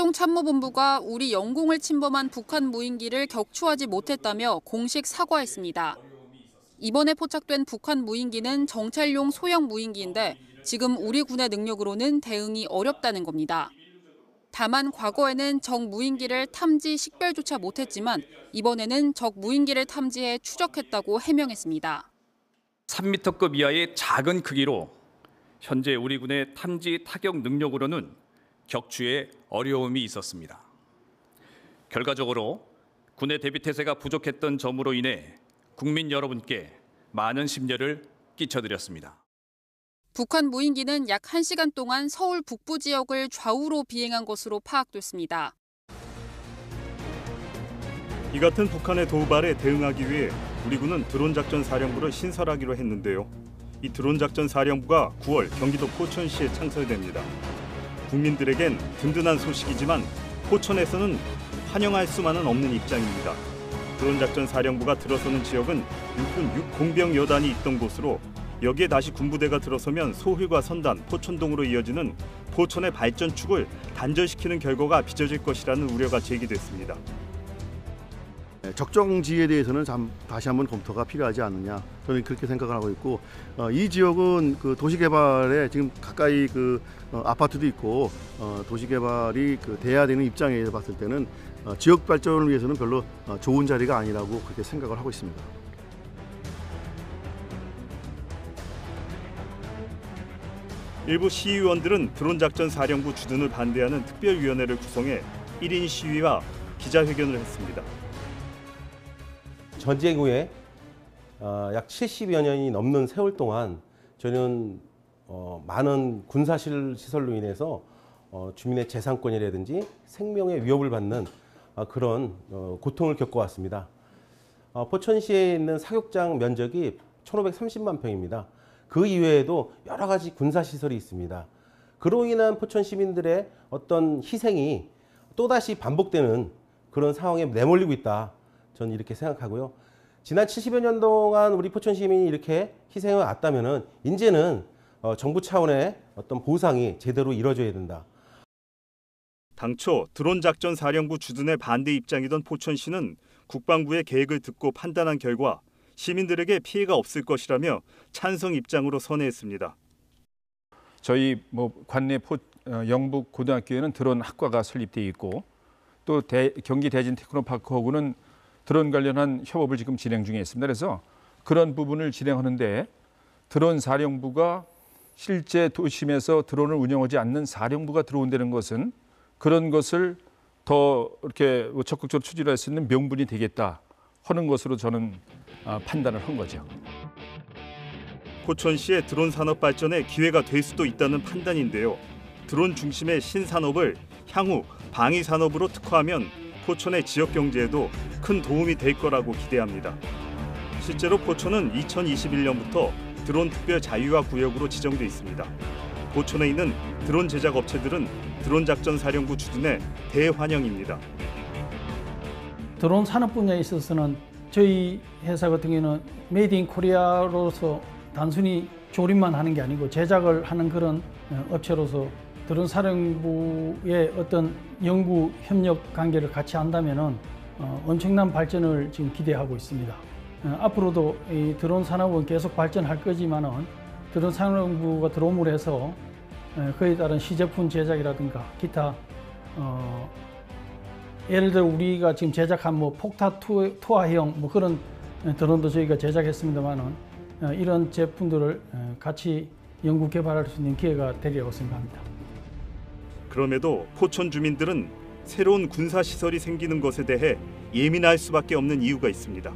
합동참모본부가 우리 영공을 침범한 북한 무인기를 격추하지 못했다며 공식 사과했습니다. 이번에 포착된 북한 무인기는 정찰용 소형 무인기인데 지금 우리 군의 능력으로는 대응이 어렵다는 겁니다. 다만 과거에는 적 무인기를 탐지 식별조차 못했지만 이번에는 적 무인기를 탐지해 추적했다고 해명했습니다. 3m급 이하의 작은 크기로 현재 우리 군의 탐지 타격 능력으로는 격추에 어려움이 있었습니다. 결과적으로 군의 대비태세가 부족했던 점으로 인해 국민 여러분께 많은 심려를 끼쳐드렸습니다. 북한 무인기는 약 1시간 동안 서울 북부 지역을 좌우로 비행한 것으로 파악됐습니다. 이 같은 북한의 도발에 대응하기 위해 우리 군은 드론작전 사령부를 신설하기로 했는데요. 이 드론작전 사령부가 9월 경기도 포천시에 창설됩니다. 국민들에겐 든든한 소식이지만 포천에서는 환영할 수만은 없는 입장입니다. 드론작전 사령부가 들어서는 지역은 육군 6공병 여단이 있던 곳으로 여기에 다시 군부대가 들어서면 소힐과 선단, 포천동으로 이어지는 포천의 발전축을 단절시키는 결과가 빚어질 것이라는 우려가 제기됐습니다. 적정지에 대해서는 다시 한번 검토가 필요하지 않느냐, 저는 그렇게 생각을 하고 있고, 이 지역은 그 도시 개발에 지금 가까이 아파트도 있고 도시 개발이 돼야 되는 입장에서 봤을 때는 지역 발전을 위해서는 별로 좋은 자리가 아니라고 그렇게 생각을 하고 있습니다. 일부 시의원들은 드론작전 사령부 주둔을 반대하는 특별위원회를 구성해 1인 시위와 기자회견을 했습니다. 전쟁 후에 약 70여 년이 넘는 세월 동안 저는 많은 군사시설로 인해서 주민의 재산권이라든지 생명의 위협을 받는 그런 고통을 겪어왔습니다. 포천시에 있는 사격장 면적이 1,530만 평입니다. 그 이외에도 여러 가지 군사시설이 있습니다. 그로 인한 포천 시민들의 어떤 희생이 또다시 반복되는 그런 상황에 내몰리고 있다. 저는 이렇게 생각하고요. 지난 70여 년 동안 우리 포천 시민이 이렇게 희생해 왔다면은 이제는 정부 차원의 어떤 보상이 제대로 이루어져야 된다. 당초 드론작전 사령부 주둔의 반대 입장이던 포천시는 국방부의 계획을 듣고 판단한 결과 시민들에게 피해가 없을 것이라며 찬성 입장으로 선회했습니다. 저희 관내 영북 고등학교에는 드론 학과가 설립돼 있고 또 경기 대진 테크노파크하고는 드론 관련한 협업을 지금 진행 중에 있습니다. 그래서 그런 부분을 진행하는데 드론 사령부가 실제 도심에서 드론을 운영하지 않는 사령부가 들어온다는 것은 그런 것을 더 이렇게 적극적으로 추진할 수 있는 명분이 되겠다 하는 것으로 저는 판단을 한 거죠. 포천시의 드론 산업 발전에 기회가 될 수도 있다는 판단인데요. 드론 중심의 신산업을 향후 방위 산업으로 특화하면 포천의 지역 경제에도 큰 도움이 될 거라고 기대합니다. 실제로 포천은 2021년부터 드론 특별 자유화 구역으로 지정돼 있습니다. 포천에 있는 드론 제작 업체들은 드론 작전 사령부 주둔에 대환영입니다. 드론 산업 분야에 있어서는 저희 회사 같은 경우는 메이드 인 코리아로서 단순히 조립만 하는 게 아니고 제작을 하는 그런 업체로서 드론 사령부의 어떤 연구 협력 관계를 같이 한다면은 엄청난 발전을 지금 기대하고 있습니다. 앞으로도 이 드론 산업은 계속 발전할 거지만은 드론 산업부가 들어옴으로 해서 그에 따른 시제품 제작이라든가 기타 예를 들어 우리가 지금 제작한 폭타 투하형 그런 드론도 저희가 제작했습니다만은 이런 제품들을 같이 연구 개발할 수 있는 기회가 되리라고 생각합니다. 그럼에도 포천 주민들은 새로운 군사 시설이 생기는 것에 대해 예민할 수밖에 없는 이유가 있습니다.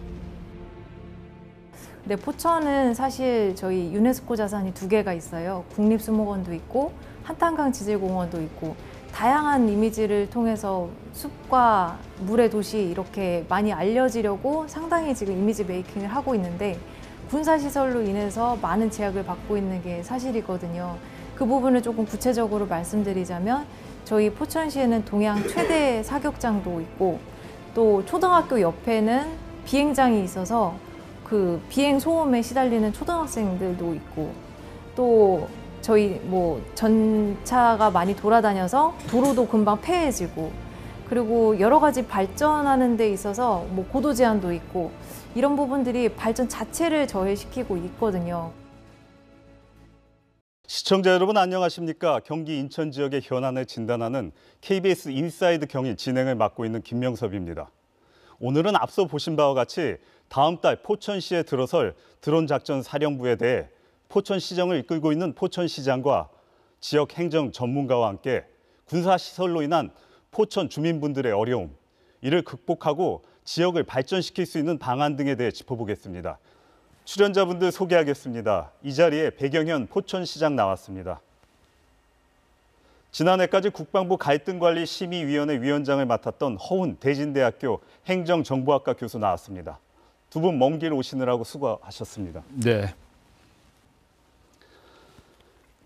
네, 포천은 사실 저희 유네스코 자산이 2개가 있어요. 국립수목원도 있고 한탄강 지질공원도 있고 다양한 이미지를 통해서 숲과 물의 도시 이렇게 많이 알려지려고 상당히 지금 이미지 메이킹을 하고 있는데 군사시설로 인해서 많은 제약을 받고 있는 게 사실이거든요. 그 부분을 조금 구체적으로 말씀드리자면 저희 포천시에는 동양 최대 사격장도 있고 또 초등학교 옆에는 비행장이 있어서 그 비행 소음에 시달리는 초등학생들도 있고 또 저희 뭐 전차가 많이 돌아다녀서 도로도 금방 폐해지고 그리고 여러 가지 발전하는 데 있어서 뭐 고도 제한도 있고 이런 부분들이 발전 자체를 저해시키고 있거든요. 시청자 여러분 안녕하십니까? 경기 인천 지역의 현안을 진단하는 KBS 인사이드 경위 진행을 맡고 있는 김명섭입니다. 오늘은 앞서 보신 바와 같이 다음 달 포천시에 들어설 드론 작전 사령부에 대해 포천시정을 이끌고 있는 포천시장과 지역 행정 전문가와 함께 군사시설로 인한 포천 주민분들의 어려움, 이를 극복하고 지역을 발전시킬 수 있는 방안 등에 대해 짚어보겠습니다. 출연자분들 소개하겠습니다. 이 자리에 배경현 포천시장 나왔습니다. 지난해까지 국방부 갈등관리심의위원회 위원장을 맡았던 허훈 대진대학교 행정정보학과 교수 나왔습니다. 두 분 먼 길 오시느라고 수고하셨습니다. 네.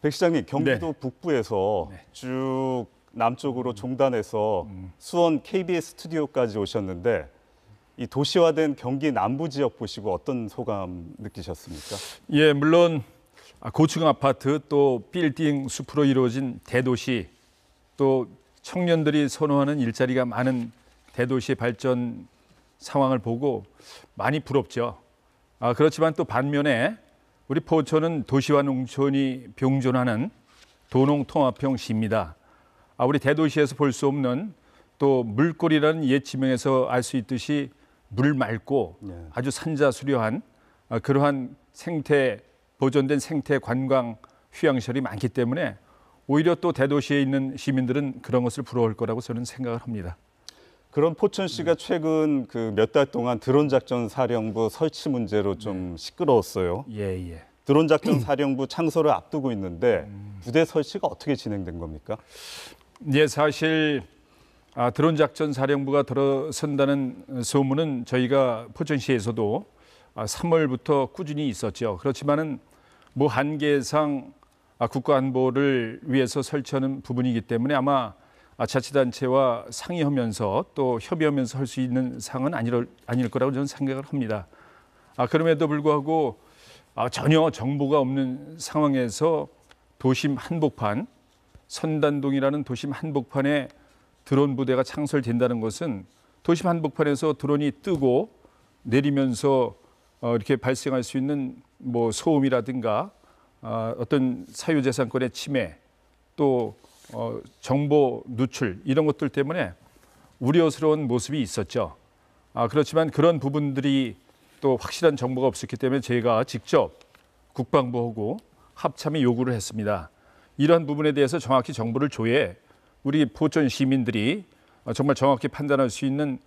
백 시장님, 경기도 네. 북부에서 네. 쭉 남쪽으로 종단해서 수원 KBS 스튜디오까지 오셨는데 이 도시화된 경기 남부 지역 보시고 어떤 소감 느끼셨습니까? 예, 물론 고층 아파트 또 빌딩 숲으로 이루어진 대도시 또 청년들이 선호하는 일자리가 많은 대도시의 발전 상황을 보고 많이 부럽죠. 그렇지만 또 반면에 우리 포천은 도시와 농촌이 병존하는 도농통합형 시입니다. 우리 대도시에서 볼 수 없는 또 물골이라는 옛 지명에서 알 수 있듯이 물 맑고 아주 산자수려한 그러한 생태 보존된 생태 관광 휴양시설이 많기 때문에 오히려 또 대도시에 있는 시민들은 그런 것을 부러울 거라고 저는 생각을 합니다. 그런 포천시가 최근 그 몇 달 동안 드론 작전 사령부 설치 문제로 좀 시끄러웠어요. 예. 드론 작전 사령부 창설을 앞두고 있는데 부대 설치가 어떻게 진행된 겁니까? 예, 사실 드론 작전 사령부가 들어선다는 소문은 저희가 포천시에서도 3월부터 꾸준히 있었죠. 그렇지만은 뭐 한계상 국가 안보를 위해서 설치하는 부분이기 때문에 아마 자치단체와 상의하면서 또 협의하면서 할 수 있는 사항은 아닐 거라고 저는 생각을 합니다. 그럼에도 불구하고 전혀 정보가 없는 상황에서 도심 한복판, 선단동이라는 도심 한복판에 드론 부대가 창설된다는 것은 도심 한복판에서 드론이 뜨고 내리면서 이렇게 발생할 수 있는 뭐 소음이라든가 어떤 사유재산권의 침해 또 정보 누출 이런 것들 때문에 우려스러운 모습이 있었죠. 그렇지만 그런 부분들이 또 확실한 정보가 없었기 때문에 저희가 직접 국방부하고 합참에 요구를 했습니다. 이러한 부분에 대해서 정확히 정보를 줘야 우리 포천 시민들이 정말 정확히 판단할 수 있는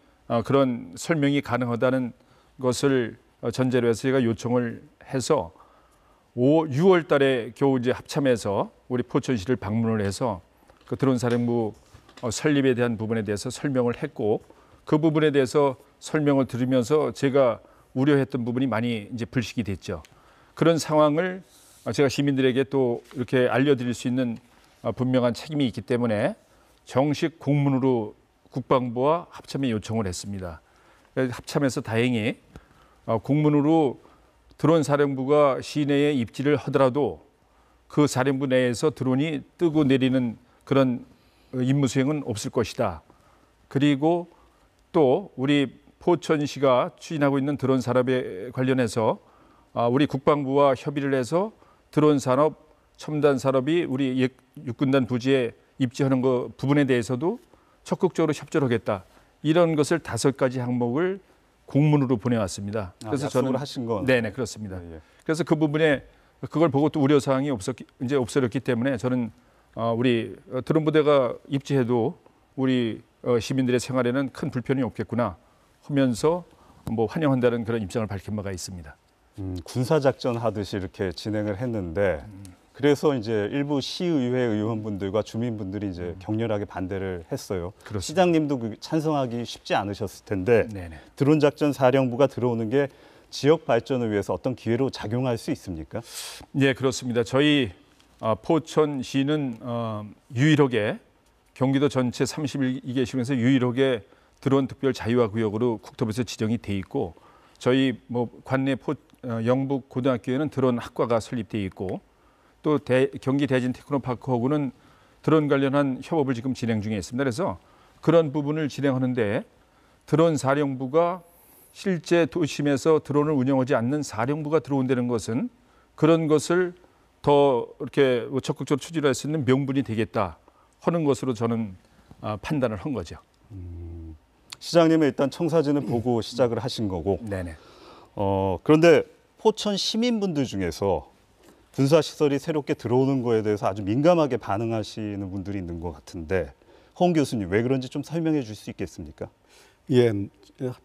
그런 설명이 가능하다는 것을 전제로 해서 제가 요청을 해서 6월 달에 겨우 이제 합참에서 우리 포천시를 방문을 해서 그 드론 사령부 설립에 대한 부분에 대해서 설명을 했고 그 부분에 대해서 설명을 들으면서 제가 우려했던 부분이 많이 이제 불식이 됐죠. 그런 상황을 제가 시민들에게 또 이렇게 알려드릴 수 있는 분명한 책임이 있기 때문에 정식 공문으로 국방부와 합참에 요청을 했습니다. 합참에서 다행히 공문으로 드론 사령부가 시내에 입지를 하더라도 그 사령부 내에서 드론이 뜨고 내리는 그런 임무 수행은 없을 것이다. 그리고 또 우리 포천시가 추진하고 있는 드론 산업에 관련해서 우리 국방부와 협의를 해서 드론 산업, 첨단 산업이 우리 육군단 부지에 입지하는 그 부분에 대해서도 적극적으로 협조를 하겠다. 이런 것을 5가지 항목을 공문으로 보내왔습니다. 그래서 저는 하신 건 네네 그렇습니다. 예. 그래서 그 부분에 그걸 보고 또 우려 사항이 없어졌기 때문에 저는 우리 드론 부대가 입지해도 우리 시민들의 생활에는 큰 불편이 없겠구나 하면서 뭐 환영한다는 그런 입장을 밝힌 바가 있습니다. 군사 작전 하듯이 이렇게 진행을 했는데 그래서 이제 일부 시의회 의원분들과 주민분들이 이제 격렬하게 반대를 했어요. 그렇습니다. 시장님도 찬성하기 쉽지 않으셨을 텐데 네네. 드론 작전 사령부가 들어오는 게 지역 발전을 위해서 어떤 기회로 작용할 수 있습니까? 네, 그렇습니다. 저희 포천시는 유일하게 경기도 전체 31개 시군에서 유일하게 드론 특별 자유화 구역으로 국토부에서 지정이 돼 있고 저희 뭐 관내 영북 고등학교에는 드론 학과가 설립돼 있고 또 경기 대진 테크노파크하고는 드론 관련한 협업을 지금 진행 중에 있습니다. 그래서 그런 부분을 진행하는데 드론 사령부가 실제 도심에서 드론을 운영하지 않는 사령부가 들어온다는 것은 그런 것을 더 이렇게 적극적으로 추진할 수 있는 명분이 되겠다 하는 것으로 저는 판단을 한 거죠. 시장님은 일단 청사진을 보고 시작을 하신 거고. 네네. 그런데 포천 시민분들 중에서 군사시설이 새롭게 들어오는 거에 대해서 아주 민감하게 반응하시는 분들이 있는 것 같은데 홍 교수님 왜 그런지 좀 설명해 줄 수 있겠습니까? 예,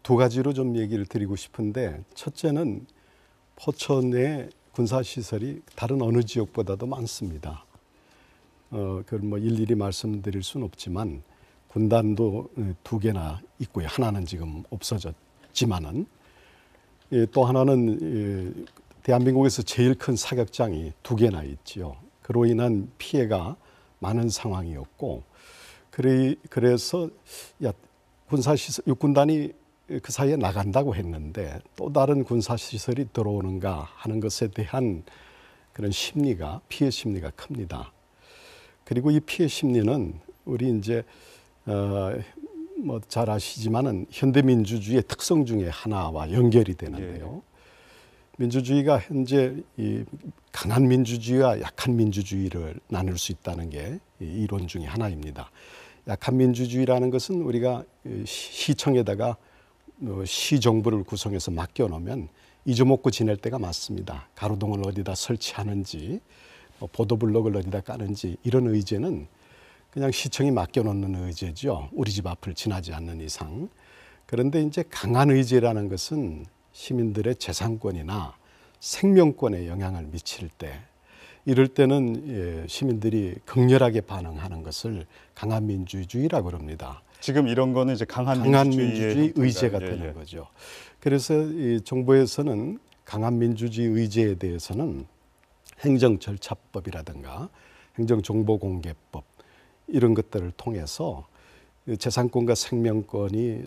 두 가지로 좀 얘기를 드리고 싶은데 첫째는 포천의 군사시설이 다른 어느 지역보다도 많습니다. 그걸 뭐 일일이 말씀드릴 수는 없지만 군단도 2개나 있고요. 하나는 지금 없어졌지만은 또 하나는 대한민국에서 제일 큰 사격장이 2개나 있지요. 그로 인한 피해가 많은 상황이었고 그래서 군사시설 육군단이 그 사이에 나간다고 했는데 또 다른 군사시설이 들어오는가 하는 것에 대한 그런 심리가 피해 심리가 큽니다. 그리고 이 피해 심리는 우리 이제 뭐 잘 아시지만은 현대민주주의의 특성 중에 하나와 연결이 되는데요. 민주주의가 현재 이 강한 민주주의와 약한 민주주의를 나눌 수 있다는 게 이론 중에 하나입니다. 약한 민주주의라는 것은 우리가 시청에다가 시정부를 구성해서 맡겨놓으면 잊어먹고 지낼 때가 많습니다. 가로등을 어디다 설치하는지 보도블록을 어디다 까는지 이런 의제는 그냥 시청이 맡겨놓는 의제죠. 우리 집 앞을 지나지 않는 이상. 그런데 이제 강한 의제라는 것은 시민들의 재산권이나 생명권에 영향을 미칠 때 이럴 때는 시민들이 극렬하게 반응하는 것을 강한 민주주의라고 합니다. 지금 이런 거는 이제 강한 민주주의 의제가 되는 거죠. 그래서 이 정부에서는 강한 민주주의 의제에 대해서는 행정절차법이라든가 행정정보공개법 이런 것들을 통해서 재산권과 생명권이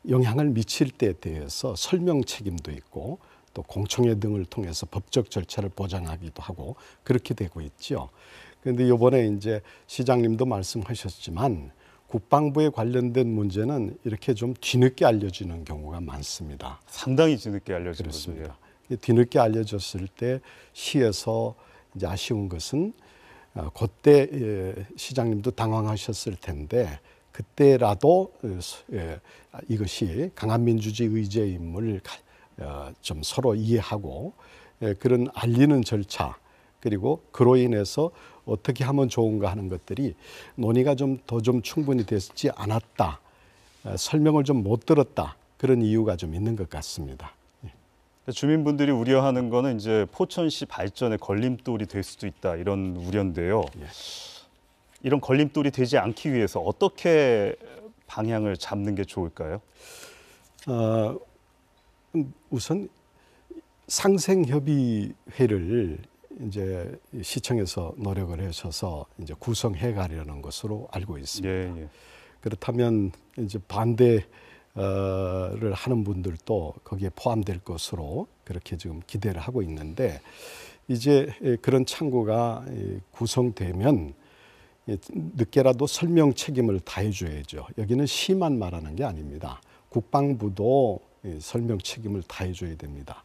영향을 미칠 때에 대해서 설명 책임도 있고 또 공청회 등을 통해서 법적 절차를 보장하기도 하고 그렇게 되고 있죠. 그런데 이번에 이제 시장님도 말씀하셨지만 국방부에 관련된 문제는 이렇게 좀 뒤늦게 알려지는 경우가 많습니다. 상당히 뒤늦게 알려진 그렇습니다. 뒤늦게 알려졌을 때 시에서 이제 아쉬운 것은 그때 시장님도 당황하셨을 텐데 그때라도 이것이 강한 민주주의 의제임을 좀 서로 이해하고 그런 알리는 절차 그리고 그로 인해서 어떻게 하면 좋은가 하는 것들이 논의가 좀 더 좀 충분히 되지 않았다. 설명을 좀 못 들었다. 그런 이유가 좀 있는 것 같습니다. 주민분들이 우려하는 거는 이제 포천시 발전에 걸림돌이 될 수도 있다 이런 우려인데요. 이런 걸림돌이 되지 않기 위해서 어떻게 방향을 잡는 게 좋을까요? 우선 상생협의회를 이제 시청에서 노력을 하셔서 이제 구성해 가려는 것으로 알고 있습니다. 그렇다면 이제 반대를 하는 분들도 거기에 포함될 것으로 그렇게 지금 기대를 하고 있는데 이제 그런 창구가 구성되면 늦게라도 설명 책임을 다해줘야죠. 여기는 시만 말하는 게 아닙니다. 국방부도 설명 책임을 다해줘야 됩니다.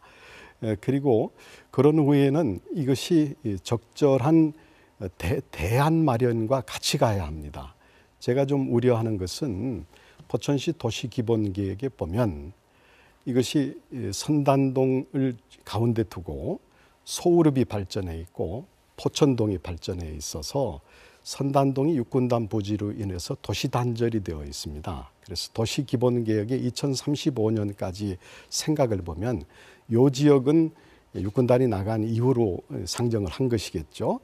그리고 그런 후에는 이것이 적절한 대안 마련과 같이 가야 합니다. 제가 좀 우려하는 것은 포천시 도시기본계획에 보면 이것이 선단동을 가운데 두고 소우르비 발전해 있고 포천동이 발전해 있어서 선단동이 육군단 부지로 인해서 도시 단절이 되어 있습니다. 그래서 도시기본계획의 2035년까지 생각을 보면 이 지역은 육군단이 나간 이후로 상정을 한 것이겠죠.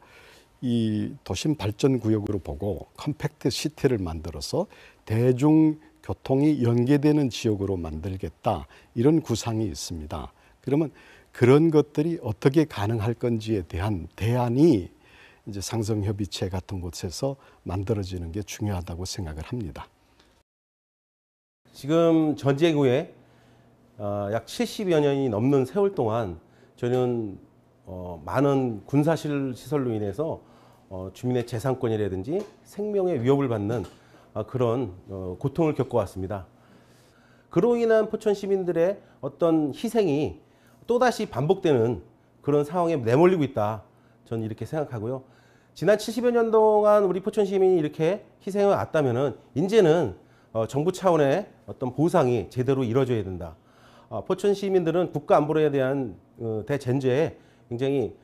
이 도심 발전 구역으로 보고 컴팩트 시티를 만들어서 대중교통이 연계되는 지역으로 만들겠다. 이런 구상이 있습니다. 그러면 그런 것들이 어떻게 가능할 건지에 대한 대안이 이제 상성협의체 같은 곳에서 만들어지는 게 중요하다고 생각을 합니다. 지금 전쟁 후에 약 70여 년이 넘는 세월 동안 저는 많은 군사실 시설로 인해서 주민의 재산권이라든지 생명의 위협을 받는 그런 고통을 겪어왔습니다. 그로 인한 포천 시민들의 어떤 희생이 또다시 반복되는 그런 상황에 내몰리고 있다. 저는 이렇게 생각하고요. 지난 70여 년 동안 우리 포천 시민이 이렇게 희생을 왔다면은 이제는 정부 차원의 어떤 보상이 제대로 이루어져야 된다. 포천 시민들은 국가 안보에 대한 대전제에 굉장히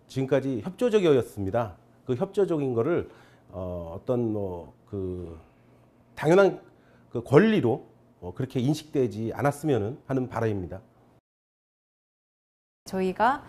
지금까지 협조적이었습니다. 그 협조적인 거를 어떤 그 당연한 그 권리로 그렇게 인식되지 않았으면 하는 바람입니다. 저희가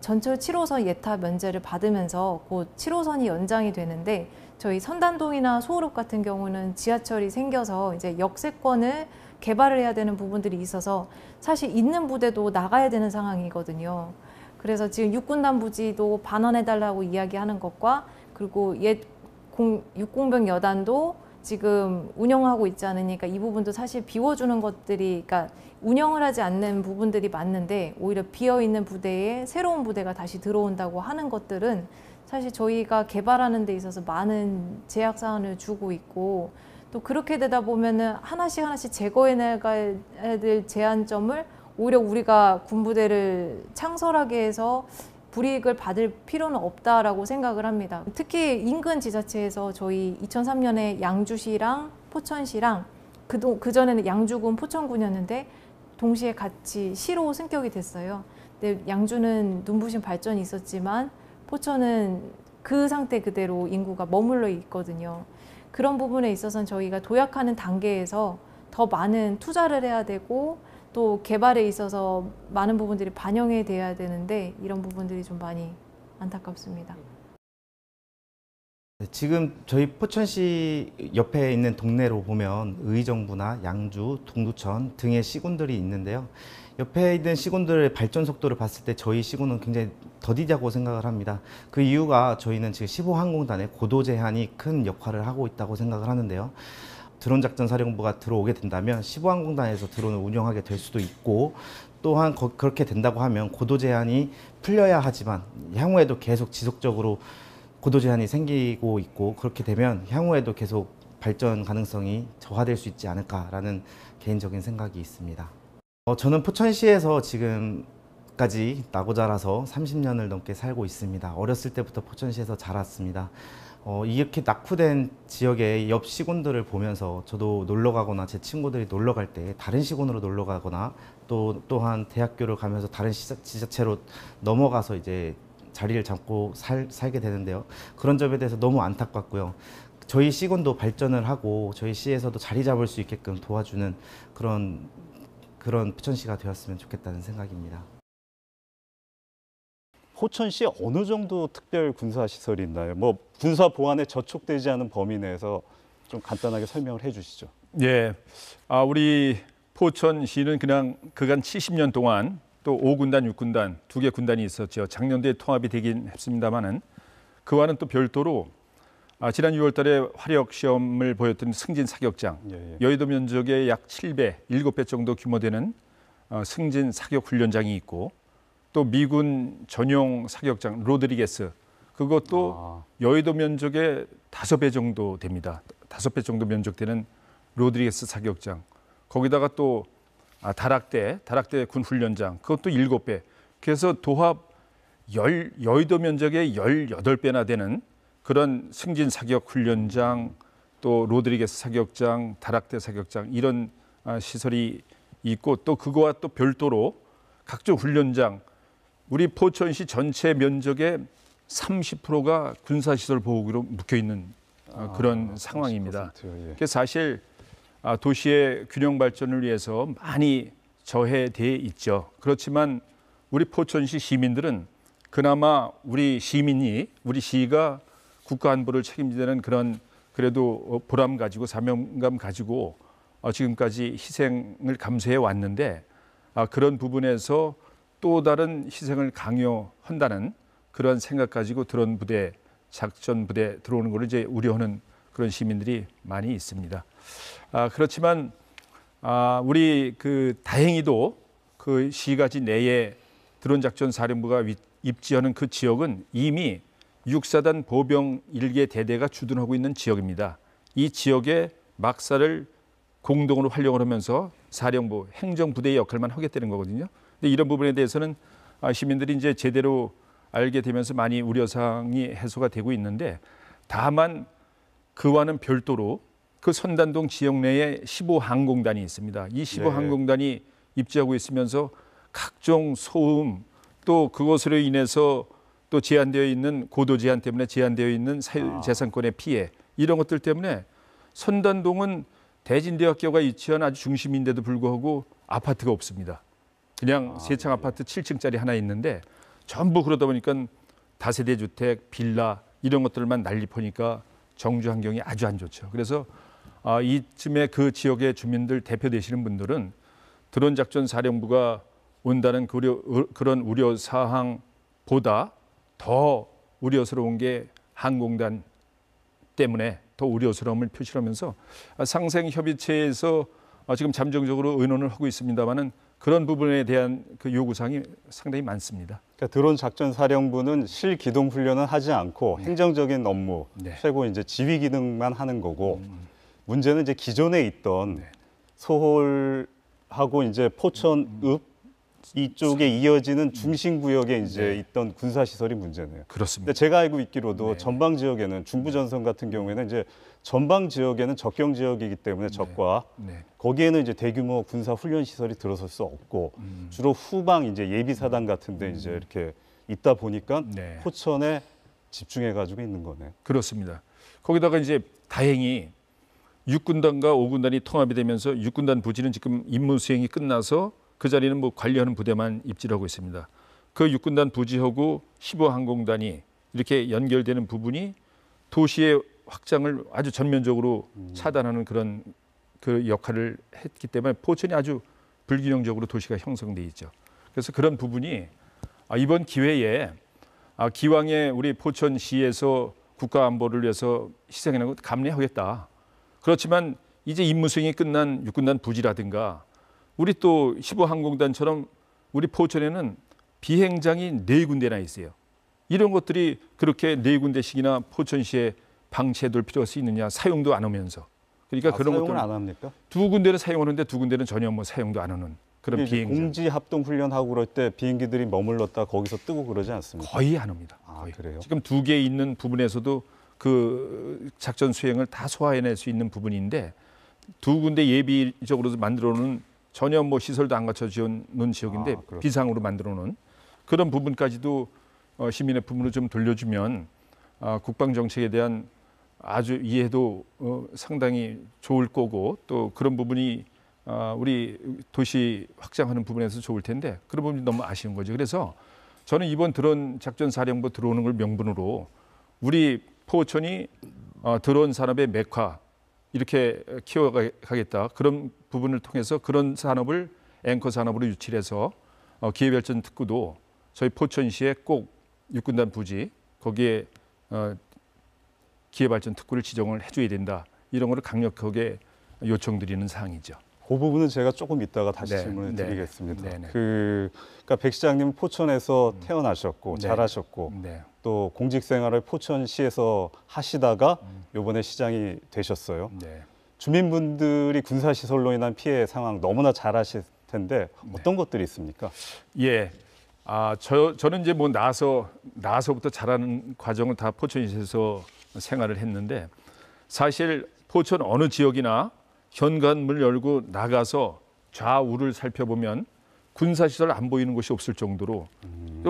전철 7호선 예타 면제를 받으면서 곧 7호선이 연장이 되는데 저희 선단동이나 소호읍 같은 경우는 지하철이 생겨서 이제 역세권을 개발을 해야 되는 부분들이 있어서 사실 있는 부대도 나가야 되는 상황이거든요. 그래서 지금 육군단 부지도 반환해달라고 이야기하는 것과 그리고 옛 육공병 여단도 지금 운영하고 있지 않으니까 이 부분도 사실 비워주는 것들이, 그러니까 운영을 하지 않는 부분들이 맞는데 오히려 비어있는 부대에 새로운 부대가 다시 들어온다고 하는 것들은 사실 저희가 개발하는 데 있어서 많은 제약 사항을 주고 있고 또 그렇게 되다 보면은 하나씩 제거해 나가야 될 제한점을 오히려 우리가 군부대를 창설하게 해서 불이익을 받을 필요는 없다라고 생각을 합니다. 특히 인근 지자체에서 저희 2003년에 양주시랑 포천시랑 그전에는 양주군 포천군이었는데 동시에 같이 시로 승격이 됐어요. 근데 양주는 눈부신 발전이 있었지만 포천은 그 상태 그대로 인구가 머물러 있거든요. 그런 부분에 있어서는 저희가 도약하는 단계에서 더 많은 투자를 해야 되고 또 개발에 있어서 많은 부분들이 반영이 돼야 되는데 이런 부분들이 좀 많이 안타깝습니다. 지금 저희 포천시 옆에 있는 동네로 보면 의정부나 양주, 동두천 등의 시군들이 있는데요. 옆에 있는 시군들의 발전 속도를 봤을 때 저희 시군은 굉장히 더디다고 생각을 합니다. 그 이유가 저희는 지금 15항공단의 고도 제한이 큰 역할을 하고 있다고 생각을 하는데요. 드론작전사령부가 들어오게 된다면 15항공단에서 드론을 운영하게 될 수도 있고 또한 그렇게 된다고 하면 고도 제한이 풀려야 하지만 향후에도 계속 지속적으로 고도 제한이 생기고 있고 그렇게 되면 향후에도 계속 발전 가능성이 저하될 수 있지 않을까라는 개인적인 생각이 있습니다. 저는 포천시에서 지금까지 나고 자라서 30년을 넘게 살고 있습니다. 어렸을 때부터 포천시에서 자랐습니다. 이렇게 낙후된 지역의 옆 시군들을 보면서 저도 놀러 가거나 제 친구들이 놀러 갈 때 다른 시군으로 놀러 가거나 또한 대학교를 가면서 다른 지자체로 넘어가서 이제 자리를 잡고 살게 되는데요. 그런 점에 대해서 너무 안타깝고요. 저희 시군도 발전을 하고 저희 시에서도 자리 잡을 수 있게끔 도와주는 그런 포천시가 되었으면 좋겠다는 생각입니다. 포천시 어느 정도 특별 군사 시설이 있나요? 뭐 군사 보안에 저촉되지 않은 범위 내에서 좀 간단하게 설명을 해주시죠. 예, 우리 포천시는 그냥 그간 70년 동안 또 5군단, 6군단 두 개 군단이 있었죠. 작년도에 통합이 되긴 했습니다만은 그와는 또 별도로 지난 6월달에 화력 시험을 보였던 승진 사격장, 여의도 면적의 약 7배 정도 규모 되는 승진 사격 훈련장이 있고. 또 미군 전용 사격장 로드리게스 그것도 여의도 면적의 5배 정도 됩니다. 5배 정도 면적되는 로드리게스 사격장. 거기다가 또 다락대 군 훈련장 그것도 7배. 그래서 도합 여의도 면적의 18배나 되는 그런 승진 사격 훈련장 또 로드리게스 사격장, 다락대 사격장 이런 시설이 있고 또 그거와 또 별도로 각종 훈련장 우리 포천시 전체 면적의 30%가 군사시설 보호구로 묶여있는 그런 상황입니다. 그래서 사실 도시의 균형 발전을 위해서 많이 저해돼 있죠. 그렇지만 우리 포천시 시민들은 그나마 우리 시가 국가 안보를 책임지는 그런 그래도 보람 가지고 사명감 가지고 지금까지 희생을 감수해 왔는데 그런 부분에서 또 다른 희생을 강요한다는 그런 생각 가지고 드론 부대, 작전 부대 들어오는 걸 이제 우려하는 그런 시민들이 많이 있습니다. 그렇지만 우리 다행히도 그 시가지 내에 드론작전 사령부가 입지하는 그 지역은 이미 6사단 보병 1개 대대가 주둔하고 있는 지역입니다. 이 지역의 막사를 공동으로 활용을 하면서 사령부, 행정부대의 역할만 하겠다는 거거든요. 근데 이런 부분에 대해서는 시민들이 이제 제대로 알게 되면서 많이 우려사항이 해소가 되고 있는데, 다만 그와는 별도로 그 선단동 지역 내에 15항공단이 있습니다. 이 15항공단이 입지하고 있으면서 각종 소음, 또 그것으로 인해서 또 제한되어 있는 고도 제한 때문에 제한되어 있는 사유재산권의 피해, 이런 것들 때문에 선단동은 대진대학교가 위치한 아주 중심인데도 불구하고 아파트가 없습니다. 그냥 세층 아파트 7층짜리 하나 있는데 전부 그러다 보니까 다세대 주택, 빌라 이런 것들만 난립하니까 정주 환경이 아주 안 좋죠. 그래서 이쯤에 그 지역의 주민들 대표 되시는 분들은 드론 작전 사령부가 온다는 그런 우려 사항보다 더 우려스러운 게 항공단 때문에 더 우려스러움을 표시하면서 상생협의체에서 지금 잠정적으로 의논을 하고 있습니다만은 그런 부분에 대한 그 요구사항이 상당히 많습니다. 그러니까 드론 작전 사령부는 실기동 훈련은 하지 않고 행정적인 업무, 최고 이제 지휘 기능만 하는 거고, 문제는 이제 기존에 있던 소홀하고 이제 포천읍 이쪽에 이어지는 중심 구역에 이제 있던 군사 시설이 문제네요. 그렇습니다. 근데 제가 알고 있기로도 전방 지역에는 중부 전선 같은 경우에는 이제 전방 지역에는 적경 지역이기 때문에 적과 거기에는 이제 대규모 군사 훈련 시설이 들어설 수 없고 주로 후방 이제 예비 사단 같은데 이제 이렇게 있다 보니까 포천에 집중해 가지고 있는 거네요. 그렇습니다. 거기다가 이제 다행히 6군단과 5군단이 통합이 되면서 6군단 부지는 지금 임무 수행이 끝나서 그 자리는 뭐 관리하는 부대만 입지를 하고 있습니다. 그 6군단 부지하고 15항공단이 이렇게 연결되는 부분이 도시의 확장을 아주 전면적으로 차단하는 그런 그 역할을 했기 때문에 포천이 아주 불균형적으로 도시가 형성돼 있죠. 그래서 그런 부분이 이번 기회에 기왕에 우리 포천시에서 국가 안보를 위해서 희생하는 것 감내하겠다. 그렇지만 이제 임무 수행이 끝난 6군단 부지라든가 우리 또 15항공단처럼 우리 포천에는 비행장이 4군데나 있어요. 이런 것들이 그렇게 4군데씩이나 포천시에 방치해둘 필요가 있느냐, 사용도 안 하면서. 그러니까 그런 사용을 것들 안 합니까? 2군데는 사용하는데 2군데는 전혀 뭐 사용도 안 하는 그런 비행장. 공지 합동 훈련하고 그럴 때 비행기들이 머물렀다 거기서 뜨고 그러지 않습니까? 거의 안 합니다. 거의. 그래요? 지금 2개 있는 부분에서도 그 작전 수행을 다 소화해낼 수 있는 부분인데 2군데 예비적으로 만들어놓은 전혀 뭐 시설도 안 갖춰지는 지역인데 비상으로 만들어놓은 그런 부분까지도 시민의 품으로 좀 돌려주면 국방 정책에 대한 아주 이해도 상당히 좋을 거고 또 그런 부분이 우리 도시 확장하는 부분에서 좋을 텐데 그런 부분이 너무 아쉬운 거죠. 그래서 저는 이번 드론 작전 사령부 들어오는 걸 명분으로 우리 포천이 드론 산업의 메카 이렇게 키워가겠다. 그런 부분을 통해서 그런 산업을 앵커 산업으로 유치해서 기회발전 특구도 저희 포천시에 꼭 6군단 부지 거기에 기회발전 특구를 지정을 해줘야 된다. 이런 거를 강력하게 요청드리는 사항이죠. 그 부분은 제가 조금 이따가 다시 질문을 드리겠습니다. 그러니까 백 시장님은 포천에서 태어나셨고 자라셨고 또 공직 생활을 포천시에서 하시다가 이번에 시장이 되셨어요. 주민분들이 군사시설로 인한 피해 상황 너무나 잘 아실 텐데 어떤 것들이 있습니까? 예, 저는 이제 뭐 나서부터 자라는 과정을 다 포천시에서 생활을 했는데 사실 포천 어느 지역이나 현관문을 열고 나가서 좌우를 살펴보면 군사시설 안 보이는 곳이 없을 정도로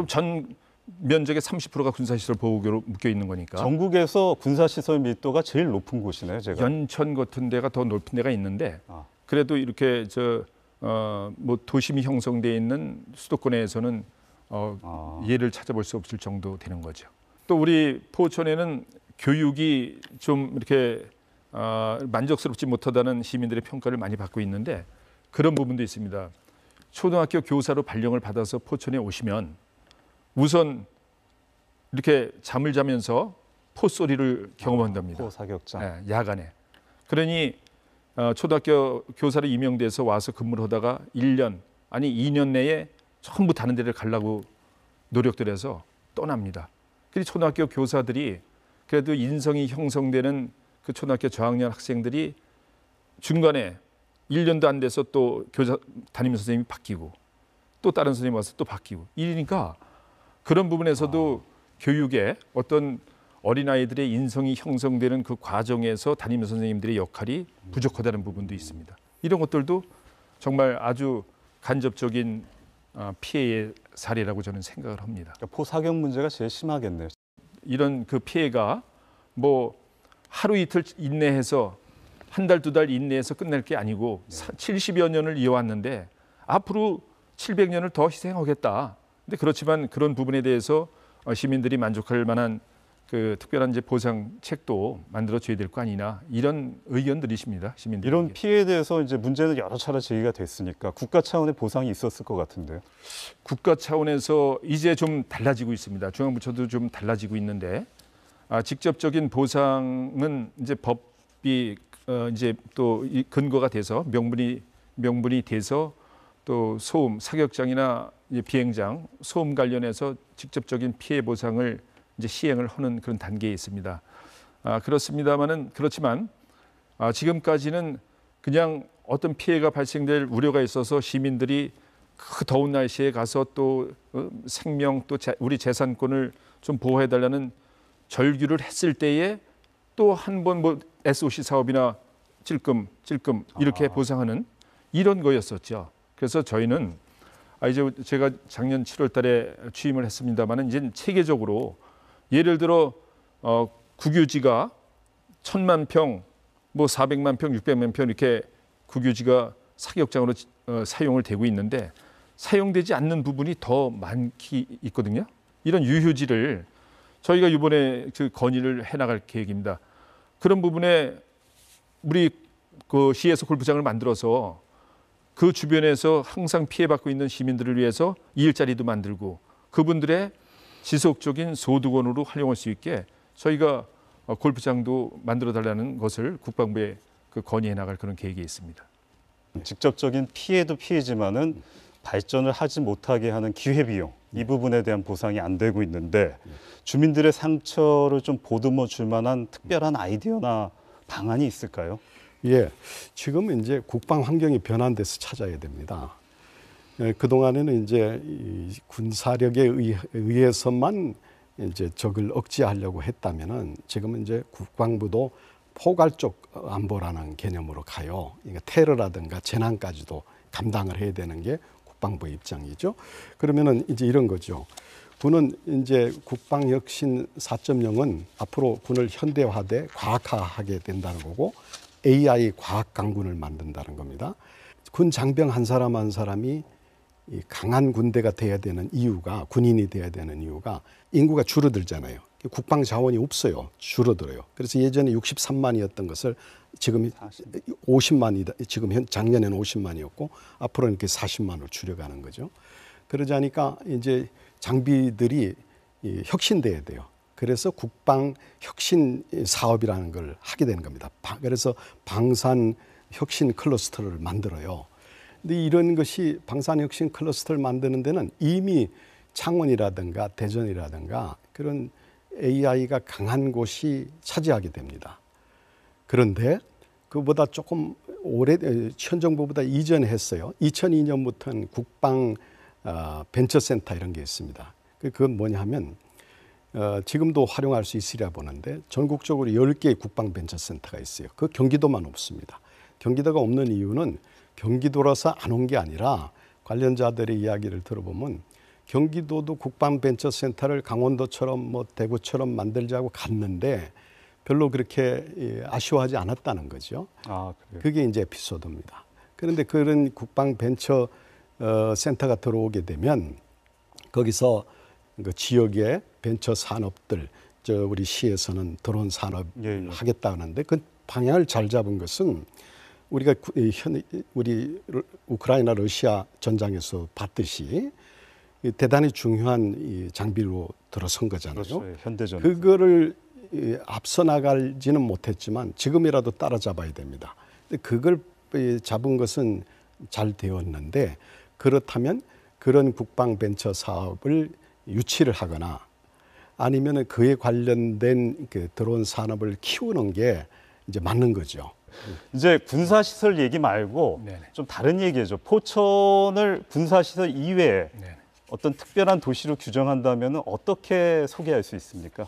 전 면적의 30%가 군사시설 보호구로 묶여 있는 거니까. 전국에서 군사시설 밀도가 제일 높은 곳이네요, 제가. 연천 같은 데가 더 높은 데가 있는데 그래도 이렇게 뭐 도심이 형성돼 있는 수도권에서는 예를 찾아볼 수 없을 정도 되는 거죠. 또 우리 포천에는 교육이 좀 이렇게 만족스럽지 못하다는 시민들의 평가를 많이 받고 있는데 그런 부분도 있습니다. 초등학교 교사로 발령을 받아서 포천에 오시면 우선 이렇게 잠을 자면서 포소리를 경험한답니다. 포사격장. 야간에. 그러니 초등학교 교사로 임명돼서 와서 근무를 하다가 1년 아니 2년 내에 전부 다른 데를 가려고 노력들 해서 떠납니다. 그리고 초등학교 교사들이 그래도 인성이 형성되는 그 초등학교 저학년 학생들이 중간에 1년도 안 돼서 또 교사 담임 선생님이 바뀌고 또 다른 선생님 와서 또 바뀌고 이러니까 그런 부분에서도 교육에 어떤 어린아이들의 인성이 형성되는 그 과정에서 담임 선생님들의 역할이 부족하다는 부분도 있습니다. 이런 것들도 정말 아주 간접적인 피해의 사례라고 저는 생각을 합니다. 그러니까 포사격 문제가 제일 심하겠네요. 이런 그 피해가 뭐 하루 이틀 인내해서 한 달, 두 달 인내해서 끝낼 게 아니고 70여 년을 이어왔는데 앞으로 700년을 더 희생하겠다. 근데 그렇지만 그런 부분에 대해서 시민들이 만족할 만한 그 특별한 이제 보상책도 만들어줘야 될 거 아니냐 이런 의견들이십니다. 시민들. 이런 피해에 대해서 이제 문제는 여러 차례 제기가 됐으니까 국가 차원의 보상이 있었을 것 같은데요. 국가 차원에서 이제 좀 달라지고 있습니다. 중앙부처도 좀 달라지고 있는데 직접적인 보상은 이제 법이 이제 또 근거가 돼서 명분이 돼서 또 소음, 사격장이나 비행장, 소음 관련해서 직접적인 피해 보상을 이제 시행을 하는 그런 단계에 있습니다. 그렇지만 지금까지는 그냥 어떤 피해가 발생될 우려가 있어서 시민들이 그 더운 날씨에 가서 또 생명 또 우리 재산권을 좀 보호해달라는 절규를 했을 때에 또 한 번 뭐 SOC 사업이나 찔끔 이렇게 보상하는 이런 거였었죠. 그래서 저희는 이제 제가 작년 7월달에 취임을 했습니다만은 이제 체계적으로 예를 들어 국유지가 1000만 평, 뭐 400만 평, 600만 평 이렇게 국유지가 사격장으로 사용을 되고 있는데 사용되지 않는 부분이 더 많기 있거든요. 이런 유휴지를 저희가 이번에 그 건의를 해나갈 계획입니다. 그런 부분에 우리 그 시에서 골프장을 만들어서 그 주변에서 항상 피해받고 있는 시민들을 위해서 일자리도 만들고 그분들의 지속적인 소득원으로 활용할 수 있게 저희가 골프장도 만들어달라는 것을 국방부에 그 건의해 나갈 그런 계획이 있습니다. 직접적인 피해도 피해지만은 발전을 하지 못하게 하는 기회비용 이 부분에 대한 보상이 안 되고 있는데 주민들의 상처를 좀 보듬어 줄 만한 특별한 아이디어나 방안이 있을까요? 예, 지금 이제 국방 환경이 변한 데서 찾아야 됩니다. 그동안에는 이제 군사력에 의해서만 이제 적을 억제하려고 했다면은 지금은 이제 국방부도 포괄적 안보라는 개념으로 가요. 그러니까 테러라든가 재난까지도 감당을 해야 되는 게 국방부의 입장이죠. 그러면은 이제 이런 거죠. 군은 이제 국방혁신 4.0은 앞으로 군을 현대화돼 과학화하게 된다는 거고 AI 과학 강군을 만든다는 겁니다. 군 장병 한 사람 한 사람이 이 강한 군대가 돼야 되는 이유가 군인이 돼야 되는 이유가 인구가 줄어들잖아요. 국방 자원이 없어요. 줄어들어요. 그래서 예전에 63만이었던 것을 지금 50만이다. 지금 작년에는 50만이었고 앞으로는 이렇게 40만으로 줄여가는 거죠. 그러자니까 이제 장비들이 혁신돼야 돼요. 그래서 국방 혁신 사업이라는 걸 하게 되는 겁니다. 그래서 방산 혁신 클러스터를 만들어요. 근데 이런 것이 방산 혁신 클러스터를 만드는 데는 이미 창원이라든가 대전이라든가 그런 AI가 강한 곳이 차지하게 됩니다. 그런데 그보다 조금 오래 현 정부보다 이전에 했어요. 2002년부터는 국방 벤처센터 이런 게 있습니다. 그건 뭐냐 하면 지금도 활용할 수 있으리라 보는데 전국적으로 10개의 국방 벤처센터가 있어요. 그 경기도만 없습니다. 경기도가 없는 이유는 경기도라서 안 온 게 아니라 관련자들의 이야기를 들어보면 경기도도 국방 벤처센터를 강원도처럼 뭐 대구처럼 만들자고 갔는데 별로 그렇게 아쉬워하지 않았다는 거죠. 그게 이제 에피소드입니다. 그런데 그런 국방 벤처 센터가 들어오게 되면 거기서 그 지역의 벤처 산업들, 우리 시에서는 드론 산업 하겠다 하는데 그 방향을 잘 잡은 것은 우리가 우리 우크라이나 러시아 전장에서 봤듯이 대단히 중요한 장비로 들어선 거잖아요. 그렇죠. 현대전. 그거를 앞서 나가지는 못했지만 지금이라도 따라잡아야 됩니다. 근데 그걸 잡은 것은 잘 되었는데 그렇다면 그런 국방 벤처 사업을 유치를 하거나 아니면 그에 관련된 그 드론 산업을 키우는 게 이제 맞는 거죠. 이제 군사시설 얘기 말고 네네. 좀 다른 얘기죠. 포천을 군사시설 이외에 네네. 어떤 특별한 도시로 규정한다면 어떻게 소개할 수 있습니까?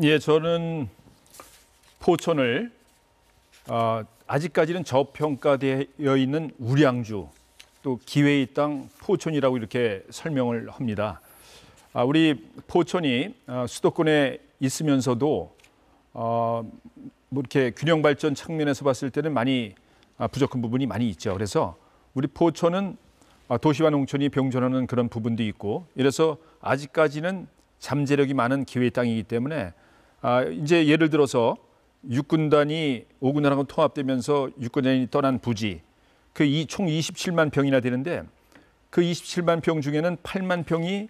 예, 저는 포천을 아직까지는 저평가되어 있는 우량주 또 기회의 땅 포천이라고 이렇게 설명을 합니다. 우리 포천이 수도권에 있으면서도 뭐 이렇게 균형 발전 측면에서 봤을 때는 많이 부족한 부분이 많이 있죠. 그래서 우리 포천은 도시와 농촌이 병존하는 그런 부분도 있고, 이래서 아직까지는 잠재력이 많은 기회의 땅이기 때문에 이제 예를 들어서 육군단이 5군단하고 통합되면서 육군단이 떠난 부지, 그 총 27만 평이나 되는데 그 27만 평 중에는 8만 평이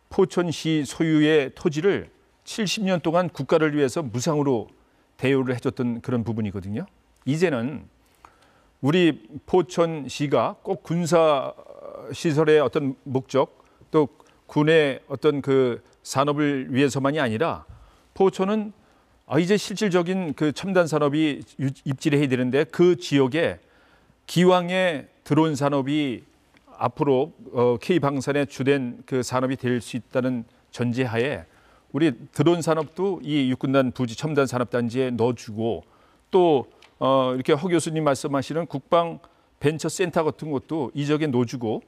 포천시 소유의 토지를 70년 동안 국가를 위해서 무상으로 대여를 해줬던 그런 부분이거든요. 이제는 우리 포천시가 꼭 군사 시설의 어떤 목적 또 군의 어떤 그 산업을 위해서만이 아니라 포천은 이제 실질적인 그 첨단 산업이 입지를 해야 되는데 그 지역에 기왕의 드론 산업이 앞으로 K방산의 주된 그 산업이 될 수 있다는 전제하에 우리 드론 산업도 이 육군단 부지 첨단 산업단지에 넣어주고 또 이렇게 허 교수님 말씀하시는 국방 벤처센터 같은 것도 이 지역에 넣어주고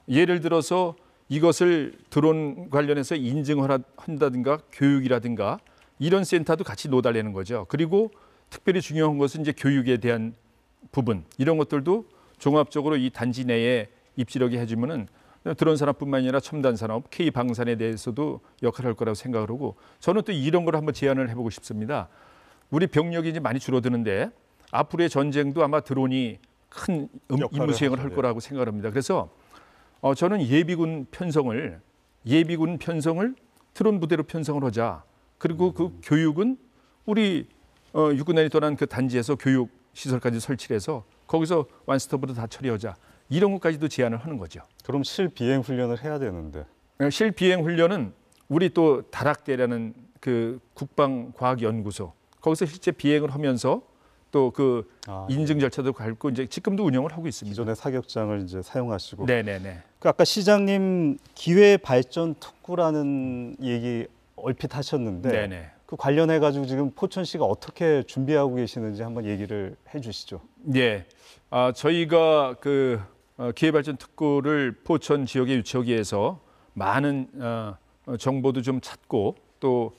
예를 들어서 이것을 드론 관련해서 인증을 한다든가 교육이라든가 이런 센터도 같이 넣어달라는 거죠. 그리고 특별히 중요한 것은 이제 교육에 대한 부분 이런 것들도 종합적으로 이 단지 내에 입지력이 해주면은 드론 산업뿐만 아니라 첨단 산업, K 방산에 대해서도 역할을 할 거라고 생각을 하고 저는 또 이런 걸 한번 제안을 해보고 싶습니다. 우리 병력이 이제 많이 줄어드는데 앞으로의 전쟁도 아마 드론이 큰 임무 수행을 할 거라고 생각을 합니다. 그래서 저는 예비군 편성을 드론 부대로 편성을 하자. 그리고 그 교육은 우리 육군단이 떠난 그 단지에서 교육 시설까지 설치를 해서 거기서 완스톱으로 다 처리하자. 이런 것까지도 제안을 하는 거죠. 그럼 실비행 훈련을 해야 되는데. 실비행 훈련은 우리 또 다락대라는 그 국방과학연구소 거기서 실제 비행을 하면서 또 그 인증 절차도 밟고 이제 지금도 운영을 하고 있습니다. 기존의 사격장을 이제 사용하시고. 네네네. 그 아까 시장님 기회 발전 특구라는 얘기 얼핏 하셨는데 네네. 그 관련해 가지고 지금 포천시가 어떻게 준비하고 계시는지 한번 얘기를 해주시죠. 네, 저희가 그 기회발전 특구를 포천 지역에 유치하기 위해서 많은 정보도 좀 찾고 또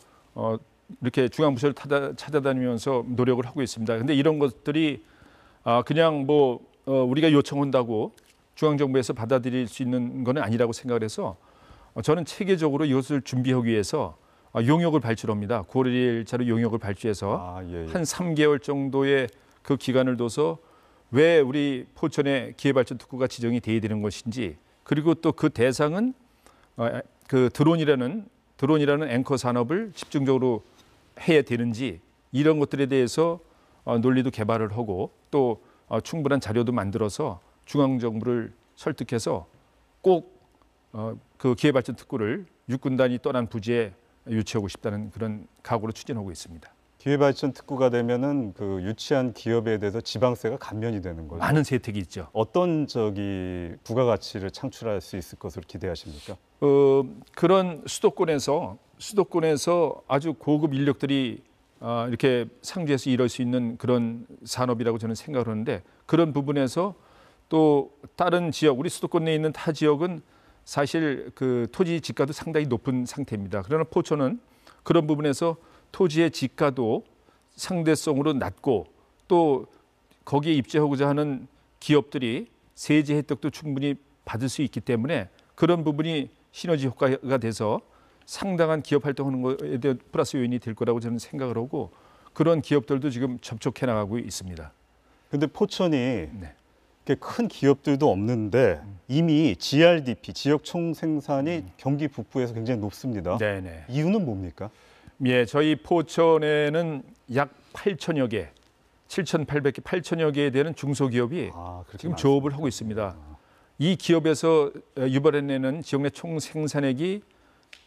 이렇게 중앙부처를 찾아다니면서 노력을 하고 있습니다. 그런데 이런 것들이 그냥 뭐 우리가 요청한다고 중앙정부에서 받아들일 수 있는 건 아니라고 생각을 해서 저는 체계적으로 이것을 준비하기 위해서 용역을 발주합니다. 9월 1일자로 용역을 발주해서 한 3개월 정도의 그 기간을 둬서 왜 우리 포천에 기회발전 특구가 지정이 돼야 되는 것인지 그리고 또 그 대상은 그 드론이라는 앵커 산업을 집중적으로 해야 되는지 이런 것들에 대해서 논리도 개발을 하고 또 충분한 자료도 만들어서 중앙정부를 설득해서 꼭 그 기회발전 특구를 육군단이 떠난 부지에 유치하고 싶다는 그런 각오로 추진하고 있습니다. 기회발전 특구가 되면은 그 유치한 기업에 대해서 지방세가 감면이 되는 거죠. 많은 혜택이 있죠. 어떤 부가가치를 창출할 수 있을 것으로 기대하십니까? 그런 수도권에서 아주 고급 인력들이 이렇게 상주해서 일할 수 있는 그런 산업이라고 저는 생각을 하는데 그런 부분에서 또 다른 지역, 우리 수도권 내에 있는 타 지역은 사실 그 토지 지가도 상당히 높은 상태입니다. 그러나 포천은 그런 부분에서 토지의 지가도 상대성으로 낮고 또 거기에 입지하고자 하는 기업들이 세제 혜택도 충분히 받을 수 있기 때문에 그런 부분이 시너지 효과가 돼서 상당한 기업 활동하는 것에 대한 플러스 요인이 될 거라고 저는 생각을 하고 그런 기업들도 지금 접촉해 나가고 있습니다. 그런데 포천이 큰 기업들도 없는데 이미 GRDP, 지역 총생산이 경기 북부에서 굉장히 높습니다. 네네. 이유는 뭡니까? 예, 저희 포천에는 약 8천여 개, 7,800개, 8천여 개에 되는 중소기업이 지금 조업을 하고 있습니다. 이 기업에서 유발해내는 지역 내 총 생산액이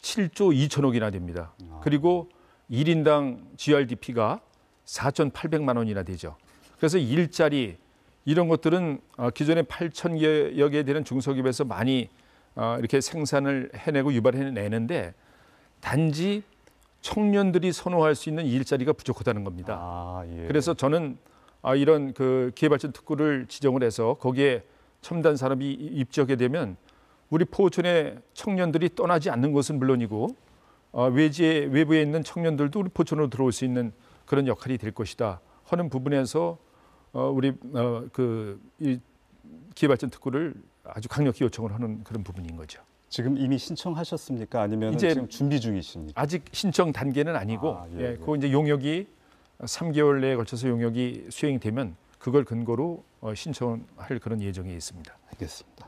7조 2천억이나 됩니다. 그리고 1인당 GRDP가 4,800만 원이나 되죠. 그래서 일자리 이런 것들은 기존에 8,000여 개 되는 중소기업에서 많이 이렇게 생산을 해내고 유발해내는데 단지 청년들이 선호할 수 있는 일자리가 부족하다는 겁니다. 예. 그래서 저는 이런 그 기회발전 특구를 지정을 해서 거기에 첨단 산업이 입지하게 되면 우리 포천의 청년들이 떠나지 않는 것은 물론이고 외부에 있는 청년들도 우리 포천으로 들어올 수 있는 그런 역할이 될 것이다 하는 부분에서 우리 이 기회발전 특구를 아주 강력히 요청을 하는 그런 부분인 거죠. 지금 이미 신청하셨습니까? 아니면 이제 지금 준비 중이십니까? 아직 신청 단계는 아니고 예. 그 이제 용역이 3개월 내에 걸쳐서 용역이 수행이 되면 그걸 근거로 신청할 그런 예정에 있습니다. 알겠습니다.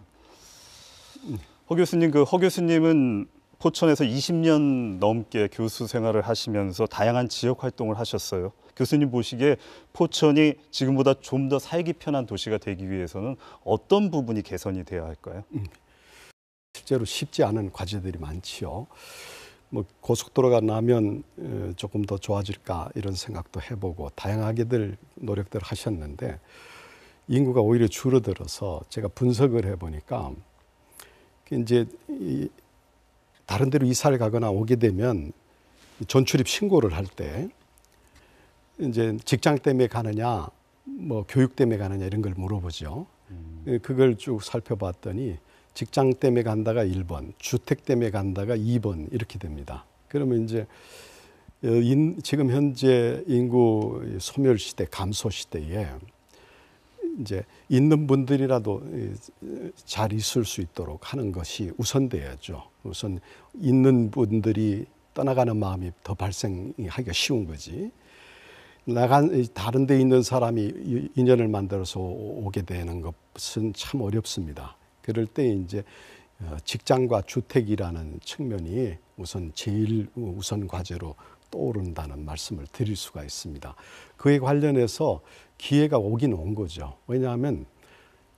허 교수님, 허 교수님은 포천에서 20년 넘게 교수 생활을 하시면서 다양한 지역 활동을 하셨어요. 교수님 보시기에 포천이 지금보다 좀 더 살기 편한 도시가 되기 위해서는 어떤 부분이 개선이 돼야 할까요? 실제로 쉽지 않은 과제들이 많지요. 뭐 고속도로가 나면 조금 더 좋아질까 이런 생각도 해보고 다양하게들 노력들 하셨는데 인구가 오히려 줄어들어서 제가 분석을 해보니까 이제 다른 데로 이사를 가거나 오게 되면 전출입 신고를 할 때 이제 직장 때문에 가느냐, 뭐 교육 때문에 가느냐 이런 걸 물어보죠. 그걸 쭉 살펴봤더니 직장 때문에 간다가 1번, 주택 때문에 간다가 2번 이렇게 됩니다. 그러면 이제 지금 현재 인구 소멸 시대, 감소 시대에 이제 있는 분들이라도 잘 있을 수 있도록 하는 것이 우선돼야죠. 우선 있는 분들이 떠나가는 마음이 더 발생하기가 쉬운 거지. 다른 데 있는 사람이 인연을 만들어서 오게 되는 것은 참 어렵습니다. 그럴 때 이제 직장과 주택이라는 측면이 우선 제일 우선 과제로 떠오른다는 말씀을 드릴 수가 있습니다. 그에 관련해서 기회가 오긴 온 거죠. 왜냐하면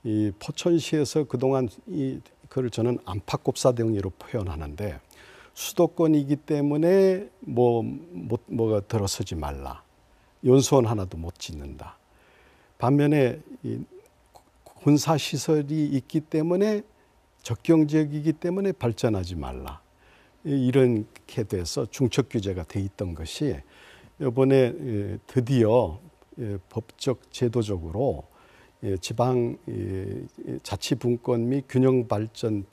이 포천시에서 그동안 그걸 저는 안팎곱사정리로 표현하는데 수도권이기 때문에 뭐가 들어서지 말라. 연수원 하나도 못 짓는다. 반면에 군사시설이 있기 때문에 적경지역이기 때문에 발전하지 말라. 이렇게 돼서 중첩규제가 돼 있던 것이 이번에 드디어 법적 제도적으로 지방 자치분권 및 균형발전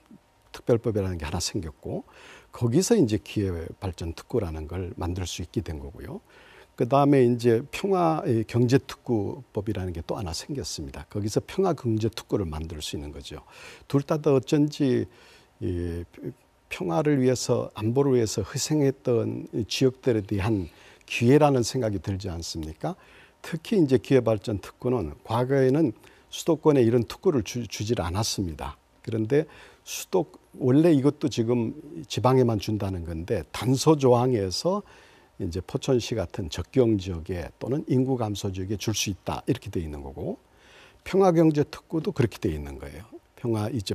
특별법이라는 게 하나 생겼고 거기서 이제 기회발전 특구라는 걸 만들 수 있게 된 거고요. 그 다음에 이제 평화경제특구법이라는 게 또 하나 생겼습니다. 거기서 평화경제특구를 만들 수 있는 거죠. 둘 다 어쩐지 평화를 위해서 안보를 위해서 희생했던 지역들에 대한 기회라는 생각이 들지 않습니까? 특히 이제 기회발전특구는 과거에는 수도권에 이런 특구를 주질 않았습니다. 그런데 원래 이것도 지금 지방에만 준다는 건데 단서 조항에서 이제 포천시 같은 적경 지역에 또는 인구 감소 지역에 줄 수 있다 이렇게 돼 있는 거고 평화경제 특구도 그렇게 돼 있는 거예요.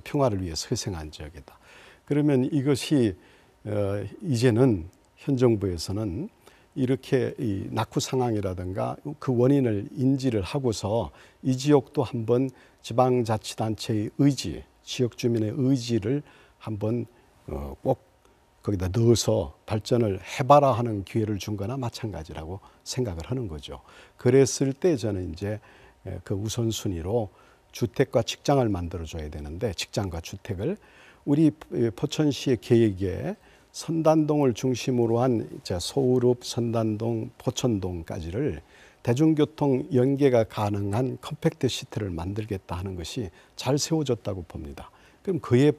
평화를 위해서 희생한 지역이다. 그러면 이것이 이제는 현 정부에서는 이렇게 이 낙후 상황이라든가 그 원인을 인지를 하고서 이 지역도 한번 지방자치단체의 의지, 지역 주민의 의지를 한번 꼭 거기다 넣어서 발전을 해봐라 하는 기회를 준 거나 마찬가지라고 생각을 하는 거죠. 그랬을 때 저는 이제 그 우선순위로 주택과 직장을 만들어줘야 되는데 직장과 주택을 우리 포천시의 계획에 선단동을 중심으로 한 소우룹, 선단동, 포천동까지를 대중교통 연계가 가능한 컴팩트 시티를 만들겠다 하는 것이 잘 세워졌다고 봅니다. 그럼 그에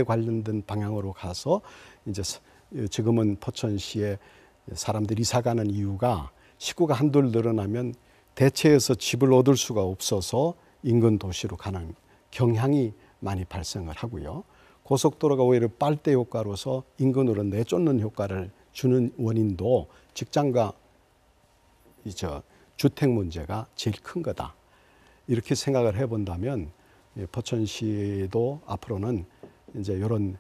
관련된 방향으로 가서 이제 지금은 포천시에 사람들이 이사 가는 이유가 식구가 한둘 늘어나면 대체해서 집을 얻을 수가 없어서 인근 도시로 가는 경향이 많이 발생을 하고요. 고속도로가 오히려 빨대 효과로서 인근으로 내쫓는 효과를 주는 원인도 직장과 주택 문제가 제일 큰 거다. 이렇게 생각을 해본다면 포천시도 앞으로는 이제 이런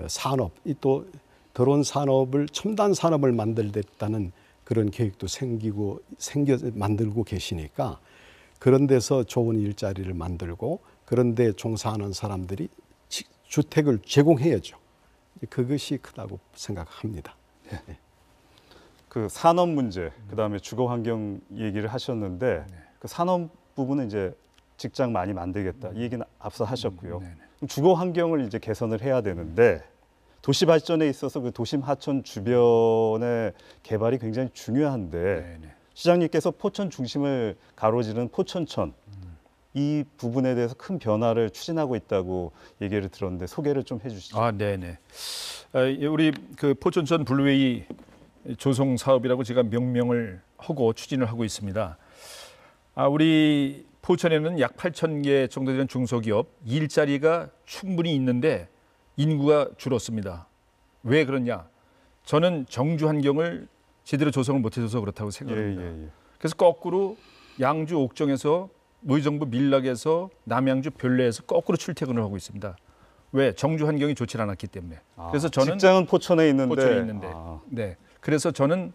산업, 또 드론 산업을 첨단 산업을 만들겠다는 그런 계획도 만들고 계시니까 그런 데서 좋은 일자리를 만들고 그런 데 종사하는 사람들이 주택을 제공해야죠. 그것이 크다고 생각합니다. 네. 그 산업 문제, 그다음에 주거 환경 얘기를 하셨는데 그 산업 부분은 이제 직장 많이 만들겠다 이 얘기는 앞서 하셨고요. 그럼 주거 환경을 이제 개선을 해야 되는데 도시 발전에 있어서 그 도심 하천 주변의 개발이 굉장히 중요한데 시장님께서 포천 중심을 가로지른 포천천 이 부분에 대해서 큰 변화를 추진하고 있다고 얘기를 들었는데 소개를 좀 해주시죠. 아, 네네. 우리 그 포천천 블루웨이 조성 사업이라고 제가 명명을 하고 추진을 하고 있습니다. 우리 포천에는 약 8,000개 정도 되는 중소기업 일자리가 충분히 있는데 인구가 줄었습니다. 왜 그러냐? 저는 정주 환경을 제대로 조성을 못해줘서 그렇다고 생각합니다. 그래서 거꾸로 양주 옥정에서 의정부 밀락에서 남양주 별내에서 거꾸로 출퇴근을 하고 있습니다. 왜? 정주 환경이 좋지 않았기 때문에. 그래서 저는 직장은 포천에 있는데. 네. 그래서 저는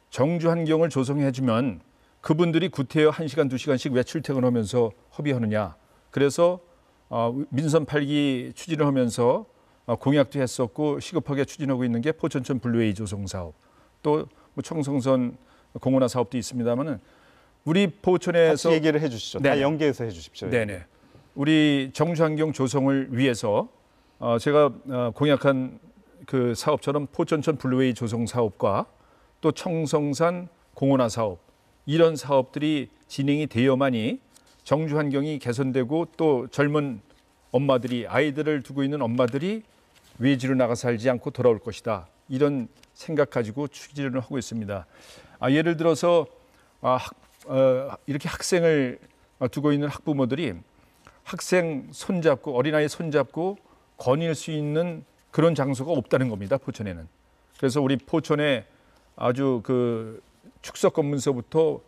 정주 환경을 조성해주면 그분들이 구태여 1시간, 2시간씩 왜 출퇴근하면서 허비하느냐. 그래서 민선 8기 추진을 하면서 공약도 했었고 시급하게 추진하고 있는 게 포천천 블루웨이 조성 사업. 또 청성선 공원화 사업도 있습니다만은 우리 포천에서 같이 얘기를 해주시죠. 다 연계해서 해주십시오. 네네. 우리 정주 환경 조성을 위해서 제가 공약한 그 사업처럼 포천천 블루웨이 조성 사업과 또 청성산 공원화 사업 이런 사업들이 진행이 되어야만이 정주 환경이 개선되고 또 젊은 엄마들이 아이들을 두고 있는 엄마들이 외지로 나가 살지 않고 돌아올 것이다. 이런 생각 가지고 추진을 하고 있습니다. 예를 들어서 이렇게 학생을 두고 있는 학부모들이 학생 손잡고 어린아이 손잡고 거닐 수 있는 그런 장소가 없다는 겁니다. 포천에는. 그래서 우리 포천에 아주 그 축석 검문소부터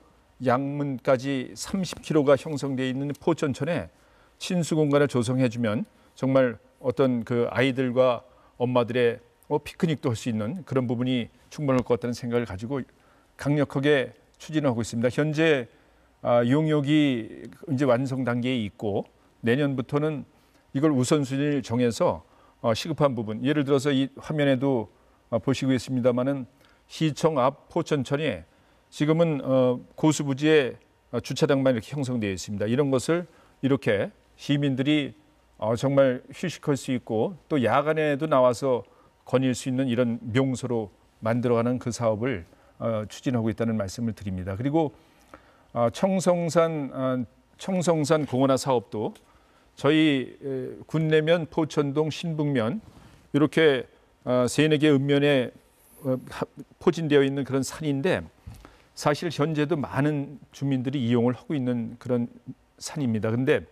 양문까지 30km가 형성되어 있는 포천천에 친수 공간을 조성해주면 정말 어떤 그 아이들과 엄마들의 피크닉도 할 수 있는 그런 부분이 충분할 것 같다는 생각을 가지고 강력하게 추진하고 있습니다. 현재 용역이 이제 완성 단계에 있고 내년부터는 이걸 우선순위를 정해서 시급한 부분, 예를 들어서 이 화면에도 보시고 있습니다마는 시청 앞 포천천이 지금은 고수부지에 주차장만 이렇게 형성되어 있습니다. 이런 것을 이렇게 시민들이 정말 휴식할 수 있고 또 야간에도 나와서 거닐 수 있는 이런 명소로 만들어가는 그 사업을 추진하고 있다는 말씀을 드립니다. 그리고 청성산 공원화 사업도 저희 군내면, 포천동, 신북면 이렇게 3-4개 읍면에 포진되어 있는 그런 산인데 사실 현재도 많은 주민들이 이용을 하고 있는 그런 산입니다. 그런데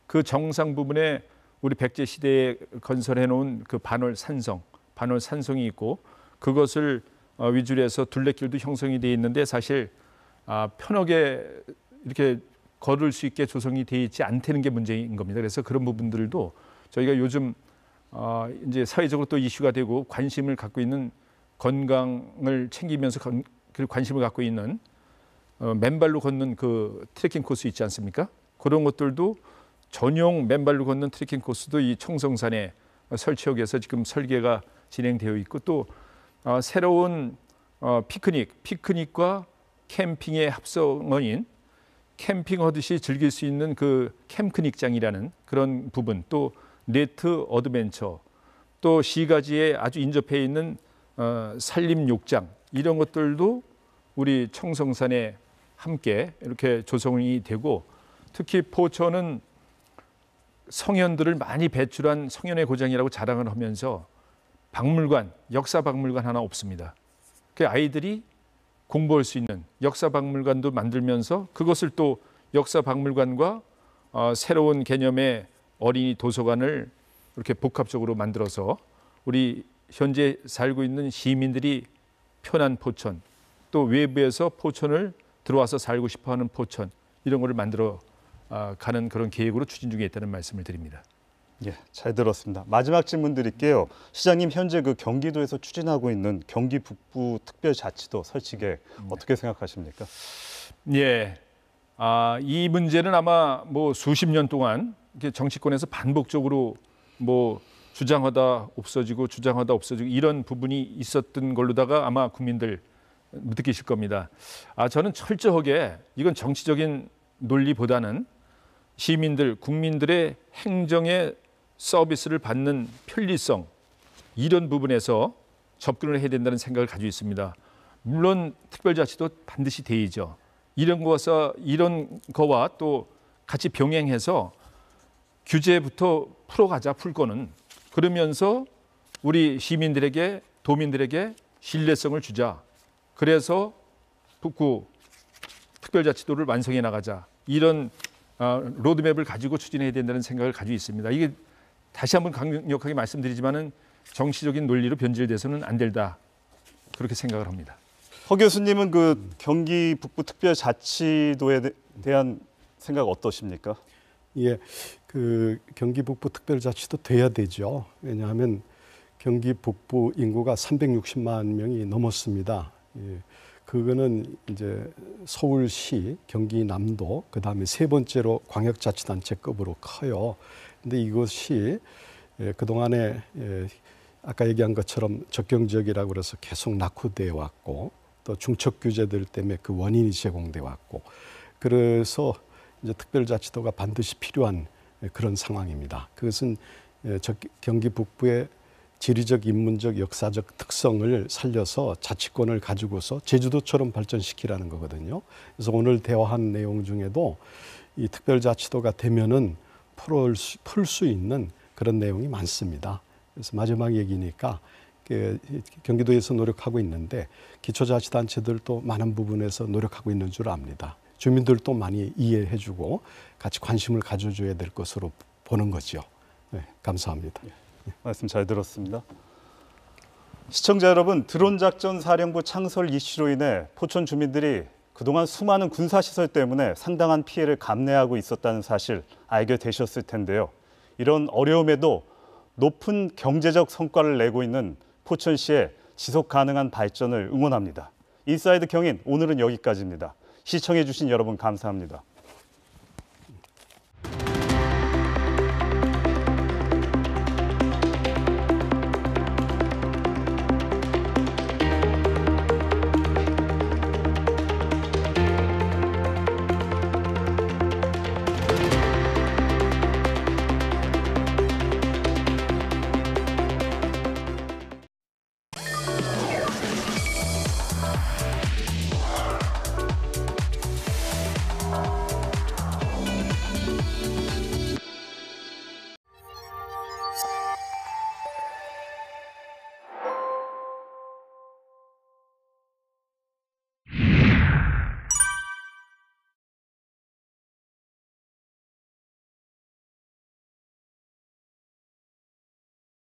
그 정상 부분에 우리 백제 시대에 건설해 놓은 그 반월산성이 있고 그것을 위주로 해서 둘레길도 형성이 되어 있는데 사실 편하게 이렇게 걸을 수 있게 조성이 되어 있지 않다는 게 문제인 겁니다. 그래서 그런 부분들도 저희가 요즘 이제 사회적으로 또 이슈가 되고 관심을 갖고 있는 건강을 챙기면서 관심을 갖고 있는 맨발로 걷는 그 트레킹 코스 있지 않습니까? 그런 것들도 전용 맨발로 걷는 트레킹 코스도 이 청성산에 설치하기 위해서 지금 설계가 진행되어 있고 또 새로운 피크닉과 캠핑의 합성어인 캠핑하듯이 즐길 수 있는 그 캠크닉장이라는 그런 부분, 또 네트 어드벤처, 또 시가지에 아주 인접해 있는 산림욕장 이런 것들도 우리 청성산에 함께 이렇게 조성이 되고 특히 포천은 성현들을 많이 배출한 성현의 고장이라고 자랑을 하면서 박물관, 역사 박물관 하나 없습니다. 그 아이들이 공부할 수 있는 역사 박물관도 만들면서 그것을 또 역사 박물관과 새로운 개념의 어린이 도서관을 이렇게 복합적으로 만들어서 우리 현재 살고 있는 시민들이 편한 포천, 또 외부에서 포천을 들어와서 살고 싶어하는 포천 이런 거를 만들어 가는 그런 계획으로 추진 중에 있다는 말씀을 드립니다. 예, 잘 들었습니다. 마지막 질문 드릴게요. 시장님, 현재 그 경기도에서 추진하고 있는 경기 북부 특별자치도 설치 계획 어떻게 생각하십니까? 예, 이 문제는 아마 뭐 수십 년 동안 이렇게 정치권에서 반복적으로 뭐 주장하다 없어지고 이런 부분이 있었던 걸로다가 아마 국민들 느끼실 겁니다. 저는 철저하게 이건 정치적인 논리보다는 시민들, 국민들의 행정의 서비스를 받는 편리성 이런 부분에서 접근을 해야 된다는 생각을 가지고 있습니다. 물론 특별자치도 반드시 돼야죠. 이런 거와 또 같이 병행해서 규제부터 풀어가자, 풀 거는. 그러면서 우리 시민들에게, 도민들에게 신뢰성을 주자. 그래서 북구 특별자치도를 완성해 나가자. 이런 로드맵을 가지고 추진해야 된다는 생각을 가지고 있습니다. 이게 다시 한번 강력하게 말씀드리지만은 정치적인 논리로 변질돼서는 안 된다. 그렇게 생각을 합니다. 허 교수님은 그 경기 북부 특별자치도에 대한 생각 어떠십니까? 예, 그 경기 북부 특별자치도 돼야 되죠. 왜냐하면 경기 북부 인구가 360만 명이 넘었습니다. 예, 그거는 이제 서울시, 경기남도, 그 다음에 세 번째로 광역자치단체급으로 커요. 근데 이것이 그동안에 아까 얘기한 것처럼 적경지역이라고 그래서 계속 낙후돼 왔고 또 중첩 규제들 때문에 그 원인이 제공돼 왔고 그래서 이제 특별자치도가 반드시 필요한 그런 상황입니다. 그것은 경기 북부의 지리적, 인문적, 역사적 특성을 살려서 자치권을 가지고서 제주도처럼 발전시키라는 거거든요. 그래서 오늘 대화한 내용 중에도 이 특별자치도가 되면은 풀 수 있는 그런 내용이 많습니다. 그래서 마지막 얘기니까 경기도에서 노력하고 있는데 기초자치단체들도 많은 부분에서 노력하고 있는 줄 압니다. 주민들도 많이 이해해주고 같이 관심을 가져줘야 될 것으로 보는 거죠. 네, 감사합니다. 말씀 잘 들었습니다. 시청자 여러분, 드론작전 사령부 창설 이슈로 인해 포천 주민들이 그동안 수많은 군사시설 때문에 상당한 피해를 감내하고 있었다는 사실 알게 되셨을 텐데요. 이런 어려움에도 높은 경제적 성과를 내고 있는 포천시의 지속 가능한 발전을 응원합니다. 인사이드 경인 오늘은 여기까지입니다. 시청해 주신 여러분 감사합니다.